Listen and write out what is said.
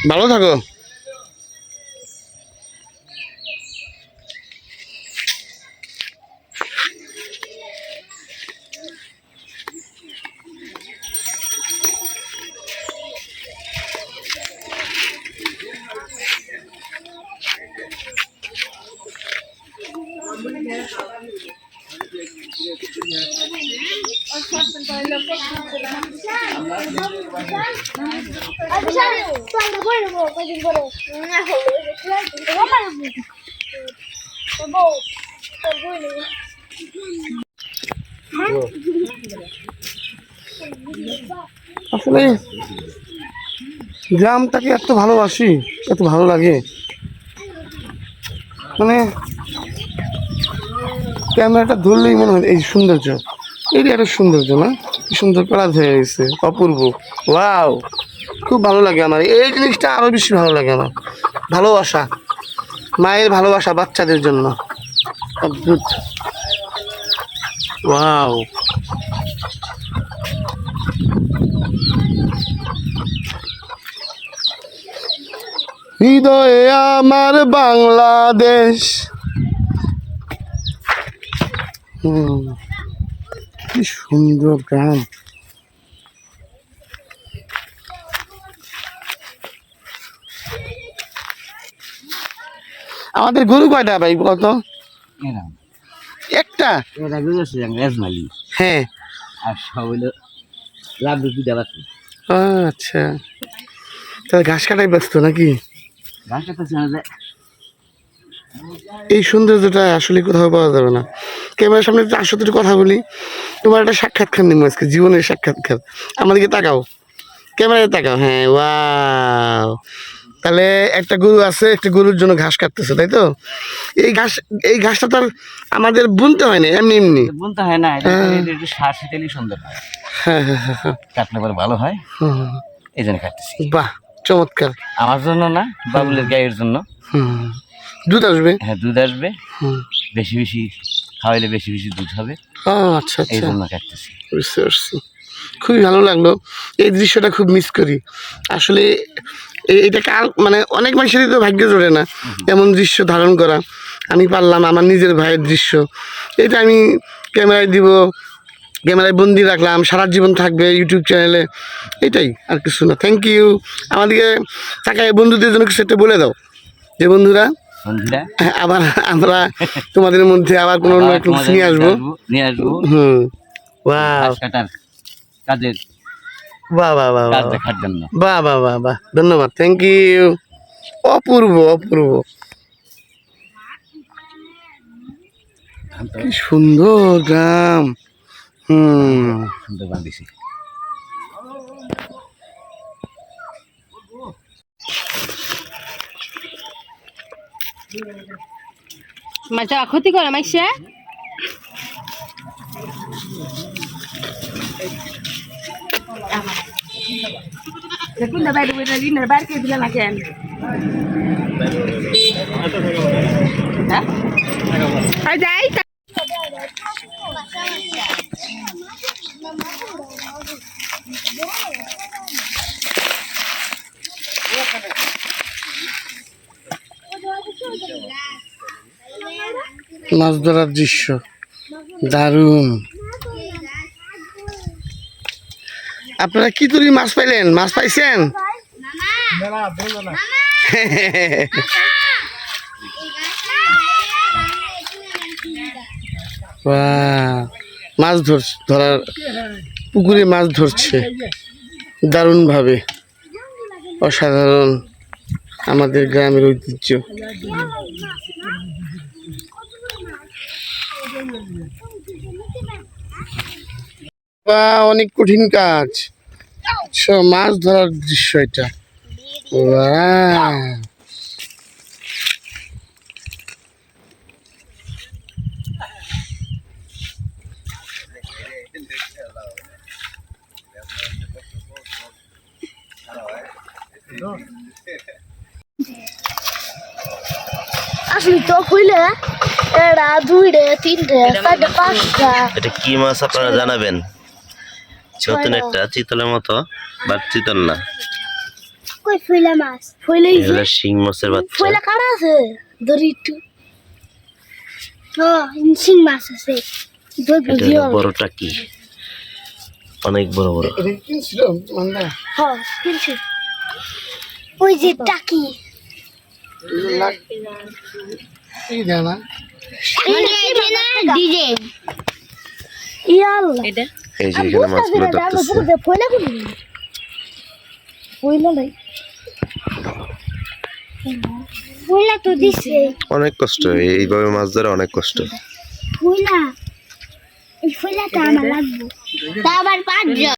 ভালো থাকো। আসলে গ্রামটাকে এত ভালোবাসি, এত ভালো লাগে, মানে ক্যামেরাটা ধরলেই মনে হয় এই সৌন্দর্য, এই একটা সৌন্দর্য না, কি সুন্দর করা হয়ে গেছে, অপূর্ব। ওয়াও, খুব ভালো লাগে আমার এই জিনিসটা, আরো বেশি ভালো লাগে আমার। ভালোবাসা, মায়ের ভালোবাসা বাচ্চাদের জন্য অদ্ভুত। ওয়াও, হৃদয়ে আমার বাংলাদেশ। কি সুন্দর গ্রাম। আমাদের গরু কয়টা ভাই কত? একটা। হ্যাঁ, আর সব হইলো লাভ দুটা বাচ্চা। আচ্ছা, তাহলে ঘাস কাটাই ব্যস্ত নাকি? ঘাস কাটতেছে না যে। এই সৌন্দর্যটা আসলে কোথাও পাওয়া যাবে না। ক্যামেরার সামনে আসো, একটু কথা বলি, তোমার একটা সাক্ষাৎকার নিবো আজকে, জীবনের সাক্ষাৎকার। আমাদেরকে তাকাও, ক্যামেরায় তাকাও। হ্যাঁ, ওয়াও। তাহলে একটা গরু আছে, একটা গরুর জন্য ঘাস কাটতেছে, তাই তো? এই ঘাসটা তো আর আমাদের বুনতে হয় না, এমনি এমনি বুনতে হয় না, একটু সার ছিটালি সুন্দর হয়। হ্যাঁ হ্যাঁ হ্যাঁ হ্যাঁ, কাটলে পরে ভালো হয়, এই জন্য কাটতেছি। বাহ, চমৎকার। আমার জন্য না, বাবুলের গায়ের জন্য। দুধ আসবে? হ্যাঁ, দুধ আসবে, বেশি বেশি খাওয়াইলে বেশি বেশি দুধ হবে। আচ্ছা এই আচ্ছা, জন্য কাটতেছি। বুঝতে পারছি। খুবই ভালো লাগলো, এই দৃশ্যটা খুব মিস করি আসলে। এটা কাল মানে অনেক মানুষেরই তো ভাগ্য জোড়ে না এমন দৃশ্য ধারণ করা। আমি পারলাম, আমার নিজের ভাইয়ের দৃশ্য, এটা আমি ক্যামেরায় দিব, ক্যামেরায় বন্দি রাখলাম, সারা জীবন থাকবে ইউটিউব চ্যানেলে, এটাই আর কিছু না। Thank you. আমাদেরকে তাকায় বন্ধুদের জন্য কিছু একটা বলে দাও, যে বন্ধুরা আবার আমরা তোমাদের মধ্যে আবার কোনো একটা নিয়ে আসবো। কাজের বাহ বাহ বাহ কাজ দেখার জন্য। বাহ বাহ বাহ বাহ, ধন্যবাদ, থ্যাংক ইউ। অপূর্ব অপূর্ব, কি সুন্দর গ্রাম। সুন্দর বাঁধিছি। মাছা ক্ষতি করে মাইসে দেখুন না বাইরে বাইরে দিনের বাইরে কে দিলে না কেন? হ্যাঁ যাই মাছ ধরার দৃশ্য দারুণ। আপনারা কি তরি মাছ পাইলেন? মাছ পাইছেন? মাছ ধরার পুকুরে মাছ ধরছে দারুণ ভাবে, অসাধারণ আমাদের গ্রামের ঐতিহ্য। অনেক কঠিন কাজ, মাছ ধরার দৃশ্য এটা। আসলে তো কইলে এটা 2টা 3টা 4টা 5টা। এটা কি মাছ আপনারা জানাবেন? নতুন একটা চিতলের মতো, বাট চিতল না। কই ফইলা মাছ ফইলা এগুলো শিং মাছের বাচ্চা ফইলা কাটা আছে ধরি একটু শিং মাছ আছে এটা হলো বড় টাকি অনেক বড় বড় এটা কি ছিল মান্দা হ্যাঁ কিনছি ওই যে টাকি লাগ কি জানা ডিজে ইয়াল্লা এটা এই যে এখানে মাছগুলো ধরতেছে ফইলা কোন ফইলা নাই ফইলা তো দিছে অনেক কষ্ট এইভাবে মাছ ধরা অনেক কষ্ট ফইলা এই ফইলাটা আমার লাগবে তা আবার 5 জন